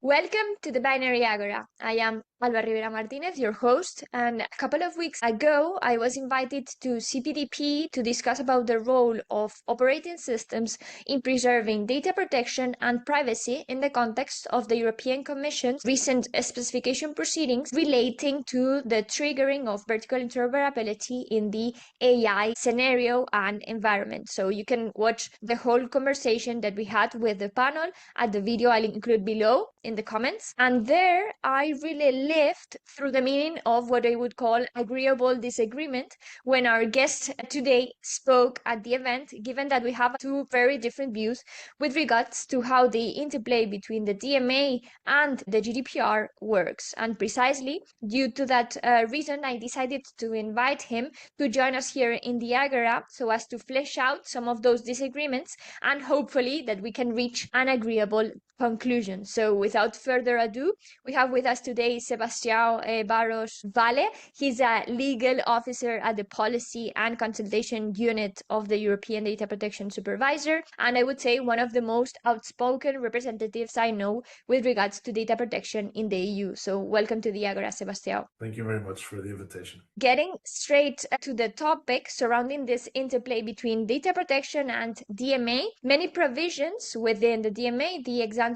Welcome to the Binary Agora. I am Alba Rivera Martinez, your host, and a couple of weeks ago I was invited to CPDP to discuss about the role of operating systems in preserving data protection and privacy in the context of the European Commission's recent specification proceedings relating to the triggering of vertical interoperability in the AI scenario and environment. So you can watch the whole conversation that we had with the panel at the video I'll include below in the comments. And there I really lived through the meaning of what I would call agreeable disagreement when our guest today spoke at the event, given that we have two very different views with regards to how the interplay between the DMA and the GDPR works. And precisely due to that reason, I decided to invite him to join us here in the Agora so as to flesh out some of those disagreements and hopefully that we can reach an agreeable conclusion. So without further ado, we have with us today Sebastião Barros Vale. He's a legal officer at the Policy and Consultation Unit of the European Data Protection Supervisor, and I would say one of the most outspoken representatives I know with regards to data protection in the EU. So welcome to the Agora, Sebastião. Thank you very much for the invitation. Getting straight to the topic surrounding this interplay between data protection and DMA, many provisions within the DMA, the ex-ante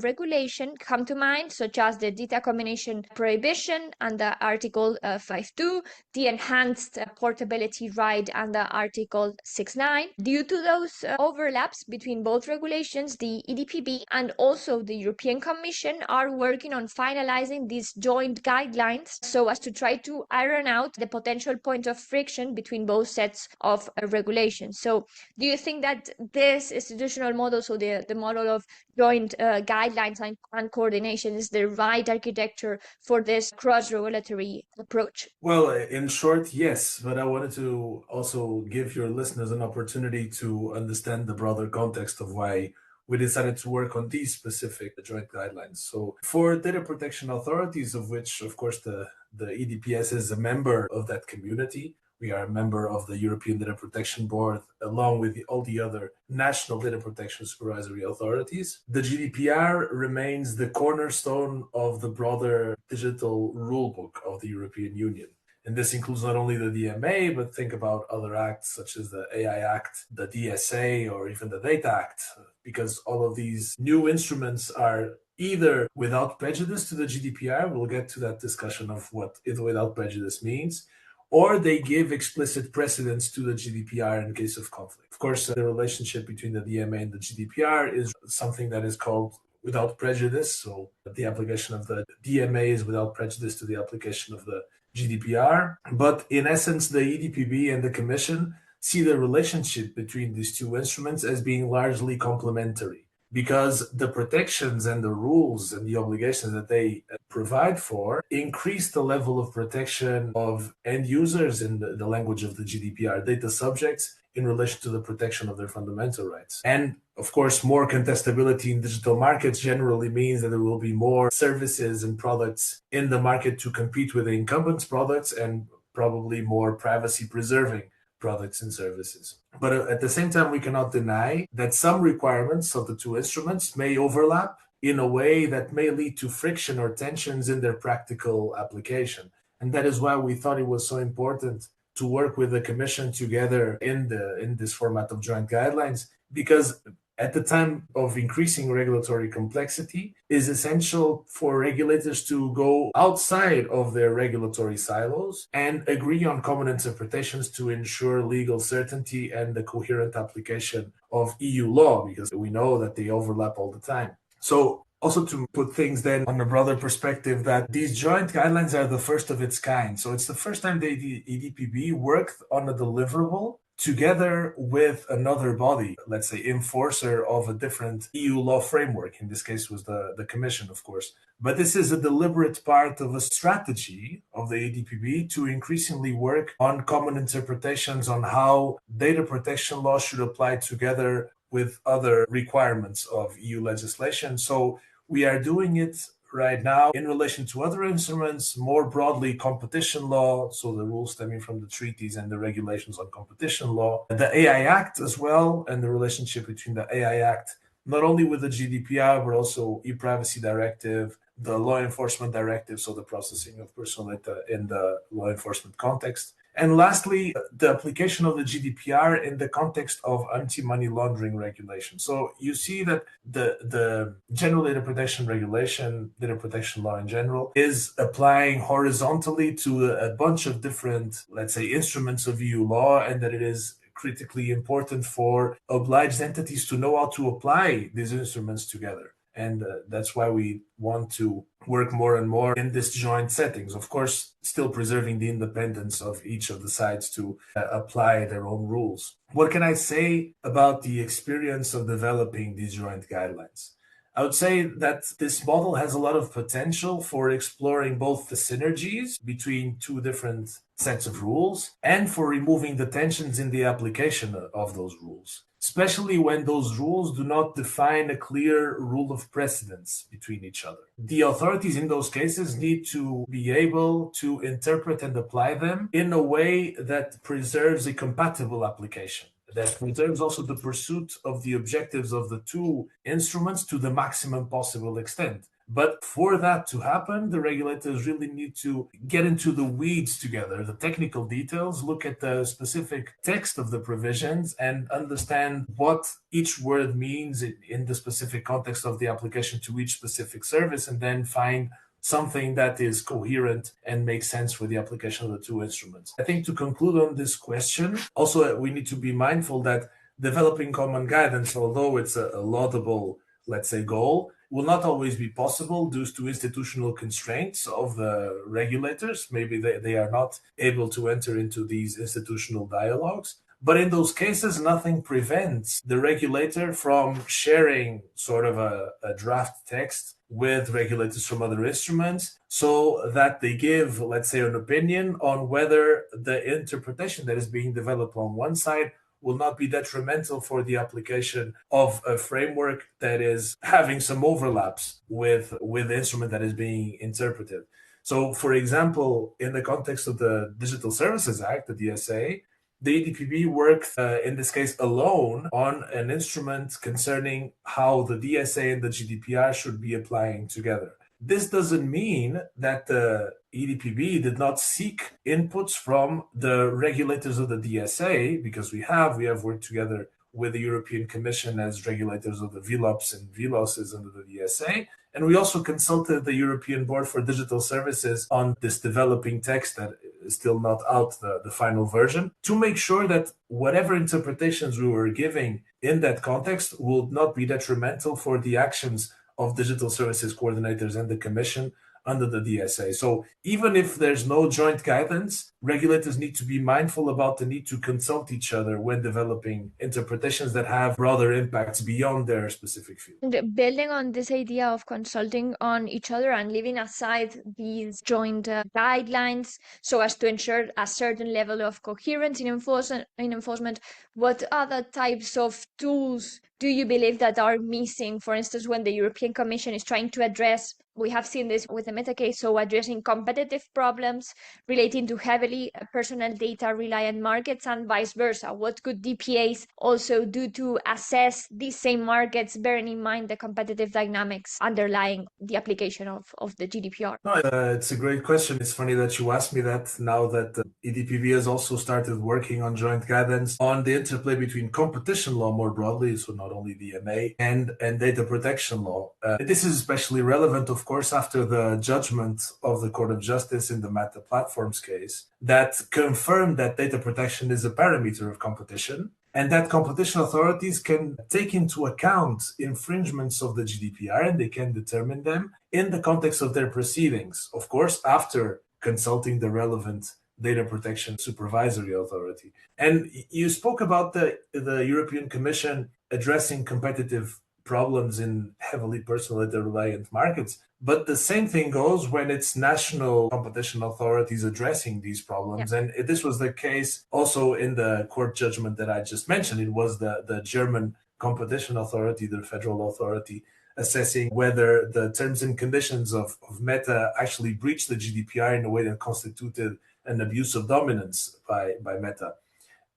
regulation, come to mind, such as the data combination prohibition under Article 5.2, the enhanced portability right under Article 6.9. Due to those overlaps between both regulations, the EDPB and also the European Commission are working on finalizing these joint guidelines so as to try to iron out the potential point of friction between both sets of regulations. So do you think that this institutional model, so the model of joint guidelines and coordination, is the right architecture for this cross-regulatory approach? Well, in short, yes, but I wanted to also give your listeners an opportunity to understand the broader context of why we decided to work on these specific joint guidelines. So for data protection authorities, of which, of course, the EDPS is a member of that community, we are a member of the European Data Protection Board, along with all the other national data protection supervisory authorities. The GDPR remains the cornerstone of the broader digital rulebook of the European Union. And this includes not only the DMA, but think about other acts such as the AI Act, the DSA, or even the Data Act, because all of these new instruments are either without prejudice to the GDPR, we'll get to that discussion of what without prejudice means, or they give explicit precedence to the GDPR in case of conflict. Of course, the relationship between the DMA and the GDPR is something that is called without prejudice. So the application of the DMA is without prejudice to the application of the GDPR. But in essence, the EDPB and the Commission see the relationship between these two instruments as being largely complementary, because the protections and the rules and the obligations that they provide for increase the level of protection of end users in the language of the GDPR, data subjects, in relation to the protection of their fundamental rights. And of course, more contestability in digital markets generally means that there will be more services and products in the market to compete with the incumbents' products, and probably more privacy preserving products and services. But at the same time, we cannot deny that some requirements of the two instruments may overlap in a way that may lead to friction or tensions in their practical application. And that is why we thought it was so important to work with the Commission together in this format of joint guidelines, because at the time of increasing regulatory complexity, is essential for regulators to go outside of their regulatory silos and agree on common interpretations to ensure legal certainty and the coherent application of EU law, because we know that they overlap all the time. So also to put things then on a broader perspective, that these joint guidelines are the first of its kind. So it's the first time the EDPB worked on a deliverable together with another body, let's say enforcer of a different EU law framework. In this case was the Commission, of course. But this is a deliberate part of a strategy of the EDPB to increasingly work on common interpretations on how data protection law should apply together with other requirements of EU legislation. So we are doing it right now in relation to other instruments, more broadly competition law, so the rules stemming from the treaties and the regulations on competition law, the AI Act as well, and the relationship between the AI Act not only with the GDPR, but also e-privacy directive, the law enforcement directive, so the processing of personal data in the law enforcement context. And lastly, the application of the GDPR in the context of anti-money laundering regulation. So you see that the general data protection regulation, data protection law in general, is applying horizontally to a bunch of different, let's say, instruments of EU law, and that it is critically important for obliged entities to know how to apply these instruments together. And that's why we want to work more and more in this joint settings. Of course, still preserving the independence of each of the sides to apply their own rules. What can I say about the experience of developing these joint guidelines? I would say that this model has a lot of potential for exploring both the synergies between two different sets of rules and for removing the tensions in the application of those rules, especially when those rules do not define a clear rule of precedence between each other. The authorities in those cases need to be able to interpret and apply them in a way that preserves a compatible application, that preserves also the pursuit of the objectives of the two instruments to the maximum possible extent. But for that to happen, the regulators really need to get into the weeds together, the technical details, look at the specific text of the provisions and understand what each word means in the specific context of the application to each specific service, and then find something that is coherent and makes sense for the application of the two instruments. I think to conclude on this question, also we need to be mindful that developing common guidance, although it's a laudable, let's say, goal, will not always be possible due to institutional constraints of the regulators. Maybe they are not able to enter into these institutional dialogues. But in those cases, nothing prevents the regulator from sharing sort of a draft text with regulators from other instruments so that they give, let's say, an opinion on whether the interpretation that is being developed on one side will not be detrimental for the application of a framework that is having some overlaps with the instrument that is being interpreted. So, for example, in the context of the Digital Services Act, the DSA, the EDPB worked, in this case, alone on an instrument concerning how the DSA and the GDPR should be applying together. This doesn't mean that the EDPB did not seek inputs from the regulators of the DSA, because we have worked together with the European Commission as regulators of the VLOPs and VLOSs under the DSA. And we also consulted the European Board for Digital Services on this developing text that is still not out, the final version, to make sure that whatever interpretations we were giving in that context will not be detrimental for the actions of digital services coordinators and the Commission under the DSA. So even if there's no joint guidance, regulators need to be mindful about the need to consult each other when developing interpretations that have broader impacts beyond their specific field. Building on this idea of consulting on each other and leaving aside these joint guidelines so as to ensure a certain level of coherence in enforcement, what other types of tools do you believe that are missing? For instance, when the European Commission is trying to address, we have seen this with the Meta case, so addressing competitive problems relating to heavily personal data reliant markets and vice versa. What could DPAs also do to assess these same markets, bearing in mind the competitive dynamics underlying the application of the GDPR? No, it's a great question. It's funny that you asked me that now that EDPB has also started working on joint guidance on the interplay between competition law more broadly, so not only DMA, and data protection law. This is especially relevant, of course, after the judgment of the Court of Justice in the Meta Platforms case that confirmed that data protection is a parameter of competition, and that competition authorities can take into account infringements of the GDPR and they can determine them in the context of their proceedings, of course, after consulting the relevant data protection supervisory authority. And you spoke about the European Commission addressing competitive problems in heavily personal data reliant markets. But the same thing goes when it's national competition authorities addressing these problems. Yeah. And this was the case also in the court judgment that I just mentioned. It was the German competition authority, the federal authority, assessing whether the terms and conditions of Meta actually breached the GDPR in a way that constituted an abuse of dominance by Meta.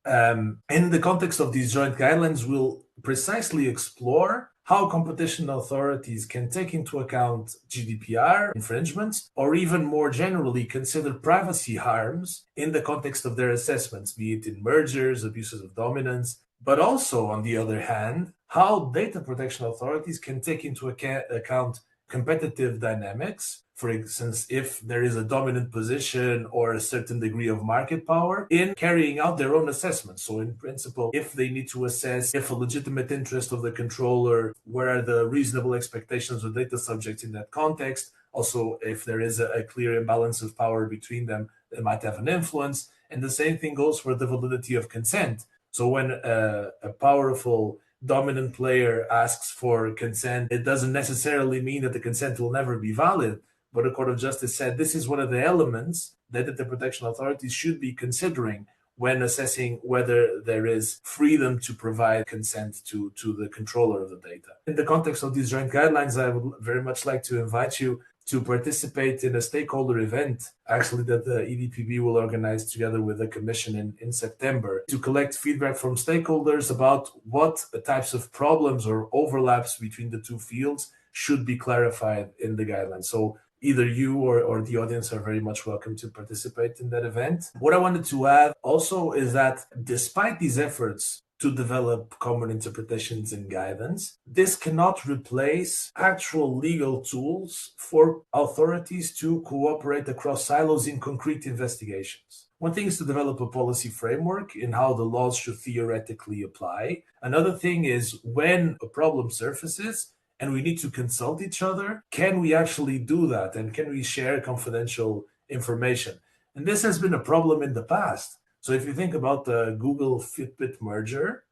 In the context of these joint guidelines, we'll precisely explore how competition authorities can take into account GDPR infringements, or even more generally consider privacy harms in the context of their assessments, be it in mergers, abuses of dominance, but also, on the other hand, how data protection authorities can take into account competitive dynamics. For instance, if there is a dominant position or a certain degree of market power in carrying out their own assessments. So in principle, if they need to assess if a legitimate interest of the controller, what are the reasonable expectations of data subjects in that context? Also, if there is a clear imbalance of power between them, they might have an influence. And the same thing goes for the validity of consent. So when a powerful dominant player asks for consent, it doesn't necessarily mean that the consent will never be valid. But the Court of Justice said this is one of the elements that the protection authorities should be considering when assessing whether there is freedom to provide consent to the controller of the data. In the context of these joint guidelines, I would very much like to invite you to participate in a stakeholder event, actually, that the EDPB will organize together with the Commission in September, to collect feedback from stakeholders about what types of problems or overlaps between the two fields should be clarified in the guidelines. So either you or the audience are very much welcome to participate in that event. What I wanted to add also is that despite these efforts to develop common interpretations and guidance, this cannot replace actual legal tools for authorities to cooperate across silos in concrete investigations. One thing is to develop a policy framework in how the laws should theoretically apply. Another thing is when a problem surfaces and we need to consult each other, can we actually do that? And can we share confidential information? And this has been a problem in the past. So if you think about the Google Fitbit merger,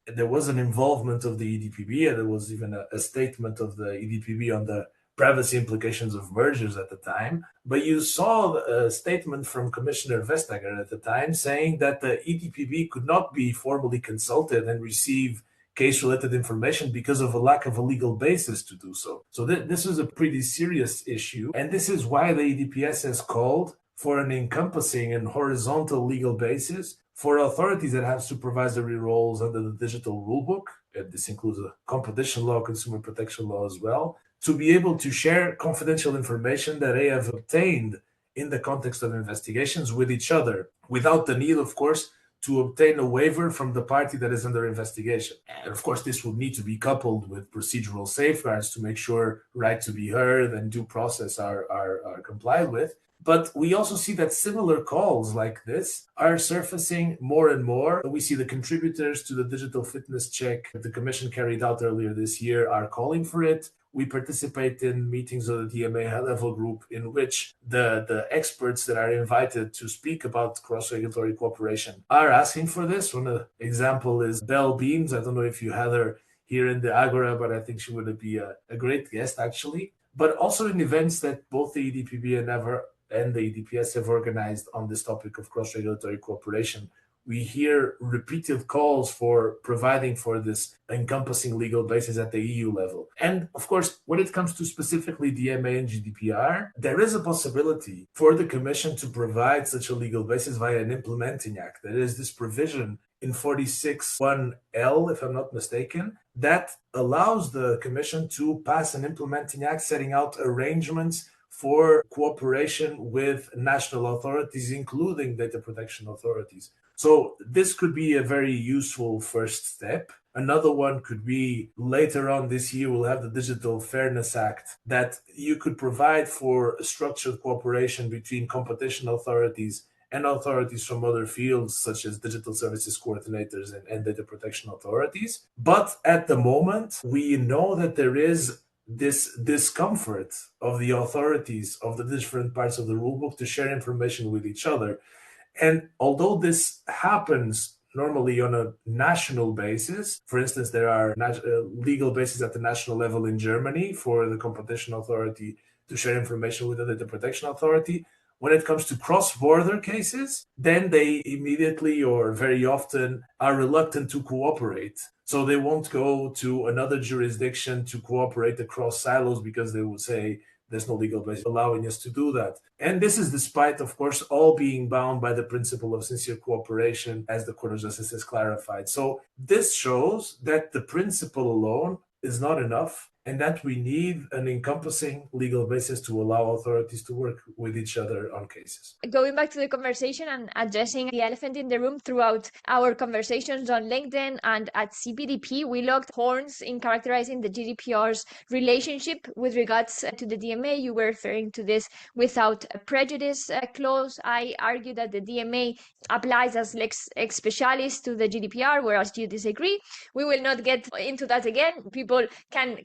there was an involvement of the EDPB, and there was even a statement of the EDPB on the privacy implications of mergers at the time. But you saw a statement from Commissioner Vestager at the time saying that the EDPB could not be formally consulted and receive case-related information because of a lack of a legal basis to do so. So this is a pretty serious issue, and this is why the EDPS has called for an encompassing and horizontal legal basis for authorities that have supervisory roles under the digital rulebook, and this includes the competition law, consumer protection law as well, to be able to share confidential information that they have obtained in the context of investigations with each other, without the need, of course, to obtain a waiver from the party that is under investigation. And of course, this would need to be coupled with procedural safeguards to make sure right to be heard and due process are complied with. But we also see that similar calls like this are surfacing more and more. We see the contributors to the digital fitness check that the Commission carried out earlier this year are calling for it. We participate in meetings of the DMA high-level group in which the experts that are invited to speak about cross-regulatory cooperation are asking for this. One example is Belle Beams. I don't know if you had her here in the Agora, but I think she would be a great guest, actually. But also in events that both the EDPB and the EDPS have organized on this topic of cross-regulatory cooperation, we hear repeated calls for providing for this encompassing legal basis at the EU level. And of course, when it comes to specifically DMA and GDPR, there is a possibility for the Commission to provide such a legal basis via an implementing act. That is this provision in 46(1)L, if I'm not mistaken, that allows the Commission to pass an implementing act setting out arrangements for cooperation with national authorities, including data protection authorities. So this could be a very useful first step. Another one could be later on this year, we'll have the Digital Fairness Act that you could provide for structured cooperation between competition authorities and authorities from other fields, such as digital services coordinators and data protection authorities. But at the moment, we know that there is this discomfort of the authorities of the different parts of the rulebook to share information with each other. And although this happens normally on a national basis, for instance, there are legal bases at the national level in Germany for the competition authority to share information with the data protection authority. When it comes to cross-border cases, then they immediately or very often are reluctant to cooperate. So they won't go to another jurisdiction to cooperate across silos because they will say there's no legal basis allowing us to do that. And this is despite, of course, all being bound by the principle of sincere cooperation, as the Court of Justice has clarified. So this shows that the principle alone is not enough, and that we need an encompassing legal basis to allow authorities to work with each other on cases. Going back to the conversation and addressing the elephant in the room throughout our conversations on LinkedIn and at CPDP, we looked horns in characterizing the GDPR's relationship with regards to the DMA. You were referring to this without a prejudice clause. I argue that the DMA applies as lex specialis to the GDPR, whereas you disagree. We will not get into that again. People can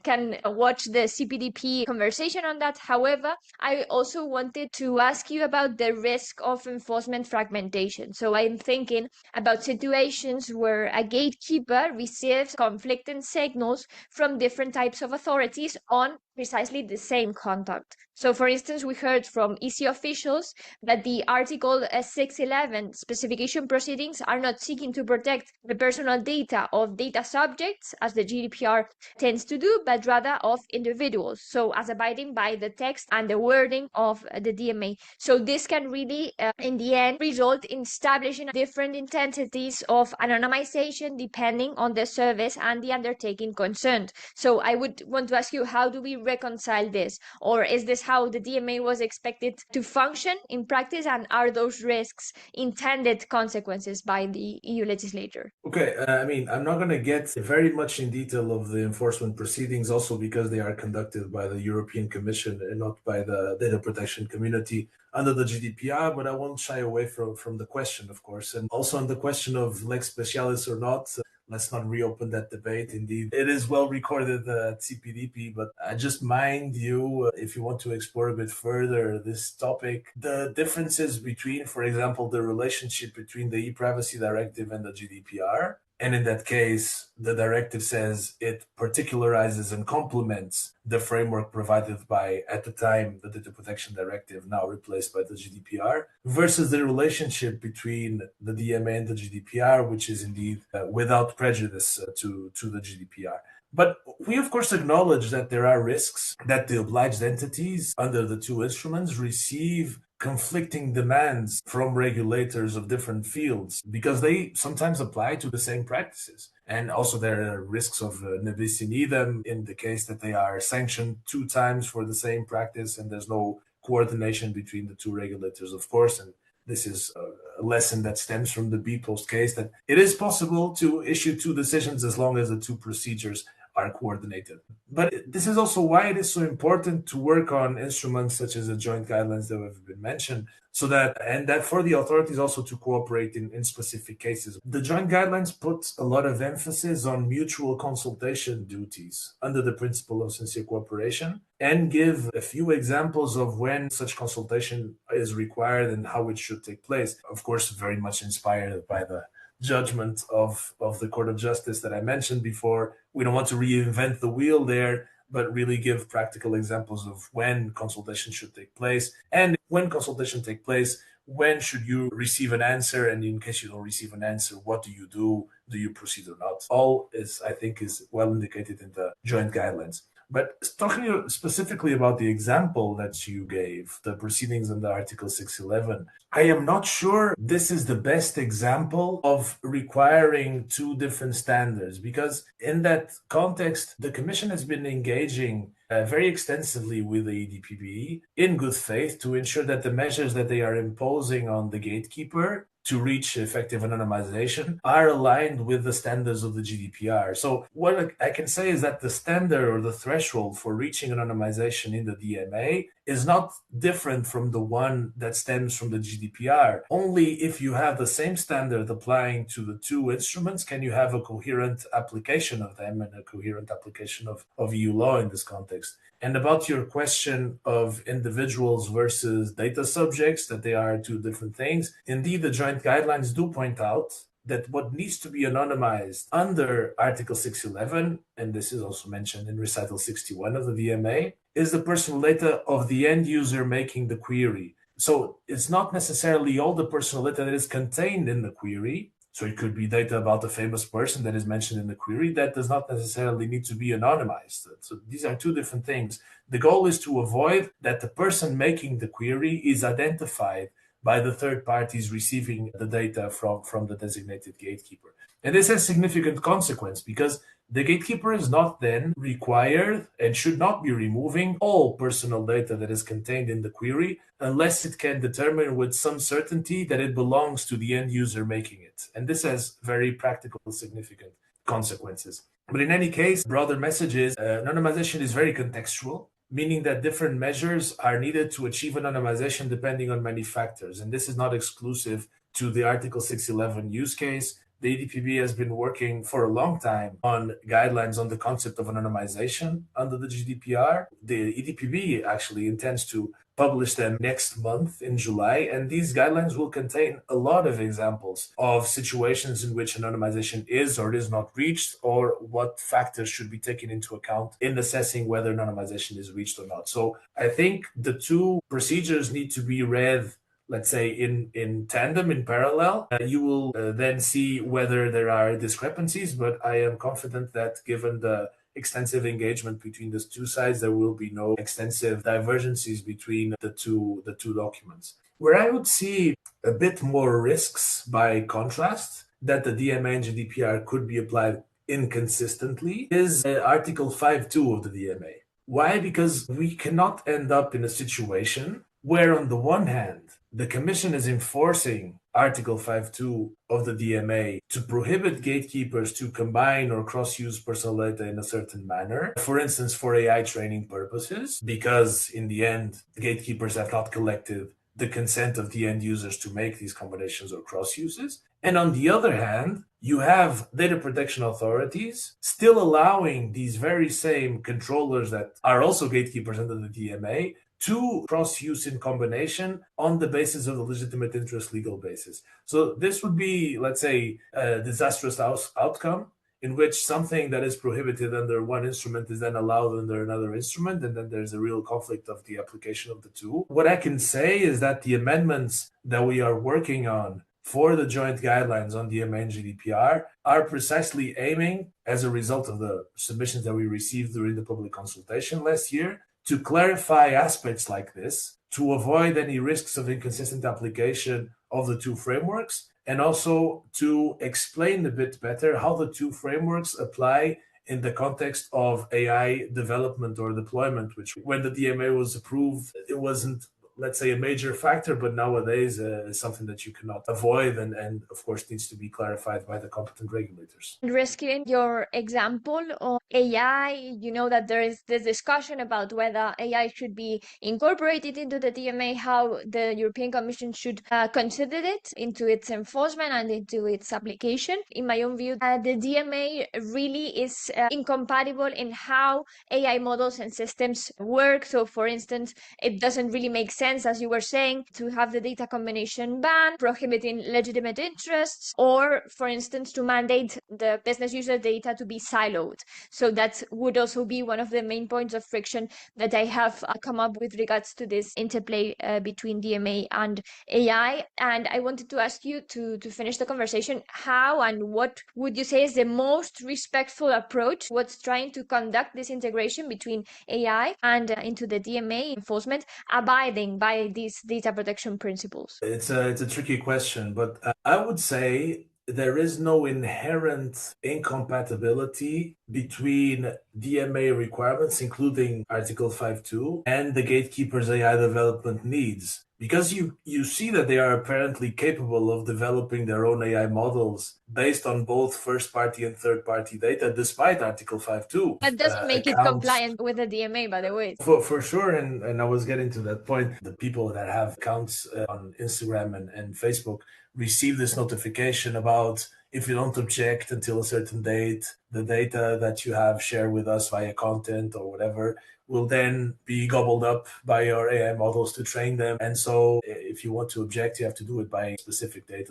watch the CPDP conversation on that. However, I also wanted to ask you about the risk of enforcement fragmentation. So I'm thinking about situations where a gatekeeper receives conflicting signals from different types of authorities on precisely the same conduct. So, for instance, we heard from EC officials that the Article 611 specification proceedings are not seeking to protect the personal data of data subjects, as the GDPR tends to do, but rather of individuals. So, as abiding by the text and the wording of the DMA. So, this can really, in the end, result in establishing different intensities of anonymization depending on the service and the undertaking concerned. So, I would want to ask you, how do we reconcile this? Or is this how the DMA was expected to function in practice, and are those risks intended consequences by the EU legislator? Okay, I'm not going to get very much in detail of the enforcement proceedings, also because they are conducted by the European Commission and not by the data protection community under the GDPR, but I won't shy away from the question, of course. And also on the question of lex specialis or not, let's not reopen that debate. Indeed, it is well recorded at CPDP, but I just mind you, if you want to explore a bit further this topic, the differences between, for example, the relationship between the e-privacy directive and the GDPR. And in that case, the directive says it particularizes and complements the framework provided by, at the time, the Data Protection Directive, now replaced by the GDPR, versus the relationship between the DMA and the GDPR, which is indeed without prejudice to the GDPR. But we, of course, acknowledge that there are risks that the obliged entities under the two instruments receive conflicting demands from regulators of different fields because they sometimes apply to the same practices. And also there are risks of nebis in idem in the case that they are sanctioned 2 times for the same practice and there's no coordination between the two regulators, of course. And this is a lesson that stems from the B-Post case, that it is possible to issue 2 decisions as long as the 2 procedures are coordinated. But this is also why it is so important to work on instruments such as the joint guidelines that have been mentioned, so that for the authorities also to cooperate in specific cases. The joint guidelines put a lot of emphasis on mutual consultation duties under the principle of sincere cooperation and give a few examples of when such consultation is required and how it should take place. Of course, very much inspired by the judgment of the Court of Justice that I mentioned before. We don't want to reinvent the wheel there, but really give practical examples of when consultation should take place. And when consultation take place, when should you receive an answer? And in case you don't receive an answer, what do you do? Do you proceed or not? All is, I think, is well indicated in the joint guidelines. But talking specifically about the example that you gave, the proceedings under Article 611, I am not sure this is the best example of requiring 2 different standards, because in that context, the Commission has been engaging very extensively with the EDPB in good faith to ensure that the measures that they are imposing on the gatekeeper to reach effective anonymization are aligned with the standards of the GDPR. So what I can say is that the standard or the threshold for reaching anonymization in the DMA is not different from the one that stems from the GDPR. Only if you have the same standard applying to the 2 instruments can you have a coherent application of them and a coherent application of EU law in this context. And about your question of individuals versus data subjects, that they are 2 different things, indeed, the joint guidelines do point out that what needs to be anonymized under Article 611, and this is also mentioned in Recital 61 of the DMA, is the personal data of the end user making the query. So it's not necessarily all the personal data that is contained in the query. So it could be data about a famous person that is mentioned in the query that does not necessarily need to be anonymized. So these are 2 different things. The goal is to avoid that the person making the query is identified by the third parties receiving the data from the designated gatekeeper. And this has significant consequence because the gatekeeper is not then required and should not be removing all personal data that is contained in the query unless it can determine with some certainty that it belongs to the end user making it. And this has very practical, significant consequences. But in any case, broader message is anonymization is very contextual, meaning that different measures are needed to achieve anonymization depending on many factors. And this is not exclusive to the Article 611 use case. The EDPB has been working for a long time on guidelines on the concept of anonymization under the GDPR. The EDPB actually intends to publish them next month in July, and these guidelines will contain a lot of examples of situations in which anonymization is or is not reached, or what factors should be taken into account in assessing whether anonymization is reached or not. So I think the two procedures need to be read, let's say, in tandem, in parallel. You will then see whether there are discrepancies, but I am confident that given the extensive engagement between the two sides, there will be no extensive divergences between the two documents. Where I would see a bit more risks, by contrast, that the DMA and GDPR could be applied inconsistently is Article 5.2 of the DMA. Why? Because we cannot end up in a situation where, on the one hand, the Commission is enforcing Article 5.2 of the DMA to prohibit gatekeepers to combine or cross-use personal data in a certain manner, for instance, for AI training purposes, because in the end, the gatekeepers have not collected the consent of the end users to make these combinations or cross-uses. And on the other hand, you have data protection authorities still allowing these very same controllers that are also gatekeepers under the DMA to cross-use in combination on the basis of the legitimate interest legal basis. So this would be, let's say, a disastrous outcome in which something that is prohibited under one instrument is then allowed under another instrument, and then there's a real conflict of the application of the two. What I can say is that the amendments that we are working on for the joint guidelines on DMA and GDPR are precisely aiming, as a result of the submissions that we received during the public consultation last year, to clarify aspects like this, to avoid any risks of inconsistent application of the two frameworks, and also to explain a bit better how the two frameworks apply in the context of AI development or deployment, which when the DMA was approved, it wasn't, let's say, a major factor, but nowadays is something that you cannot avoid and of course needs to be clarified by the competent regulators. Rescuing your example of AI, you know that there is this discussion about whether AI should be incorporated into the DMA, how the European Commission should consider it into its enforcement and into its application. In my own view, the DMA really is incompatible in how AI models and systems work. So, for instance, it doesn't really make sense, as you were saying, to have the data combination ban, prohibiting legitimate interests, or, for instance, to mandate the business user data to be siloed. So that would also be one of the main points of friction that I have come up with regards to this interplay between DMA and AI. And I wanted to ask you to finish the conversation, how and what would you say is the most respectful approach? What's trying to conduct this integration between AI and into the DMA enforcement, abiding by these data protection principles? It's a tricky question, but I would say there is no inherent incompatibility between DMA requirements, including Article 5.2, and the gatekeeper's AI development needs. Because you see that they are apparently capable of developing their own AI models based on both first-party and third-party data, despite Article 5.2. That doesn't make it compliant with the DMA, by the way. For sure, and I was getting to that point. The people that have accounts on Instagram and Facebook receive this notification about, if you don't object until a certain date, the data that you have shared with us via content or whatever will then be gobbled up by your AI models to train them. And so if you want to object, you have to do it by specific date,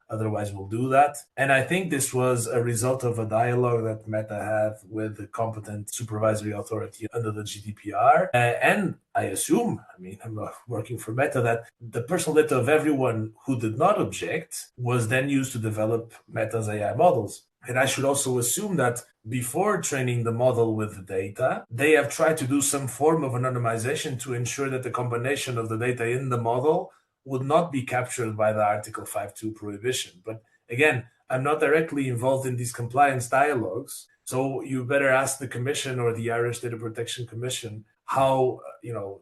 otherwise we'll do that. And I think this was a result of a dialogue that Meta had with the competent supervisory authority under the GDPR. And I assume, I'm working for Meta, that the personal data of everyone who did not object was then used to develop Meta's AI models. And I should also assume that before training the model with the data, they have tried to do some form of anonymization to ensure that the combination of the data in the model would not be captured by the Article 5.2 prohibition. But again, I'm not directly involved in these compliance dialogues, So you better ask the Commission or the Irish Data Protection Commission how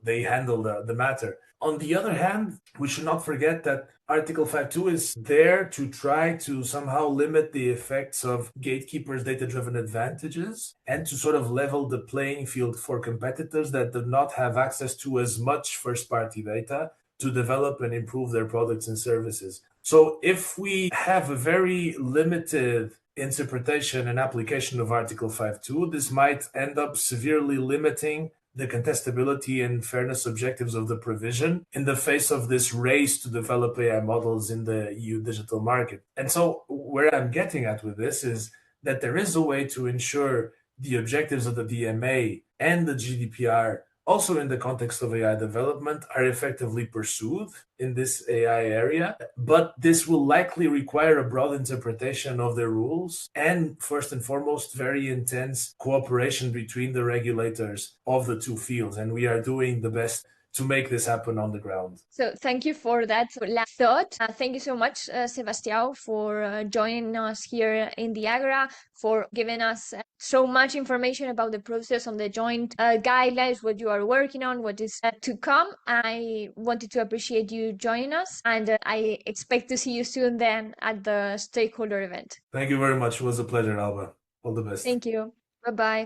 they handle the matter. On the other hand, we should not forget that Article 5.2 is there to try to somehow limit the effects of gatekeepers' data-driven advantages and to sort of level the playing field for competitors that do not have access to as much first-party data to develop and improve their products and services. So if we have a very limited interpretation and application of Article 5.2, this might end up severely limiting the contestability and fairness objectives of the provision in the face of this race to develop AI models in the EU digital market. And so where I'm getting at with this is that there is a way to ensure the objectives of the DMA and the GDPR, also in the context of AI development, are effectively pursued in this AI area, but this will likely require a broad interpretation of the rules and, first and foremost, very intense cooperation between the regulators of the two fields. And we are doing the best to make this happen on the ground. So thank you for that last thought. Thank you so much, Sebastião, for joining us here in the Agora, for giving us so much information about the process on the joint guidelines, what you are working on, what is to come. I wanted to appreciate you joining us, and I expect to see you soon then at the stakeholder event. Thank you very much. It was a pleasure, Alba. All the best. Thank you. Bye-bye.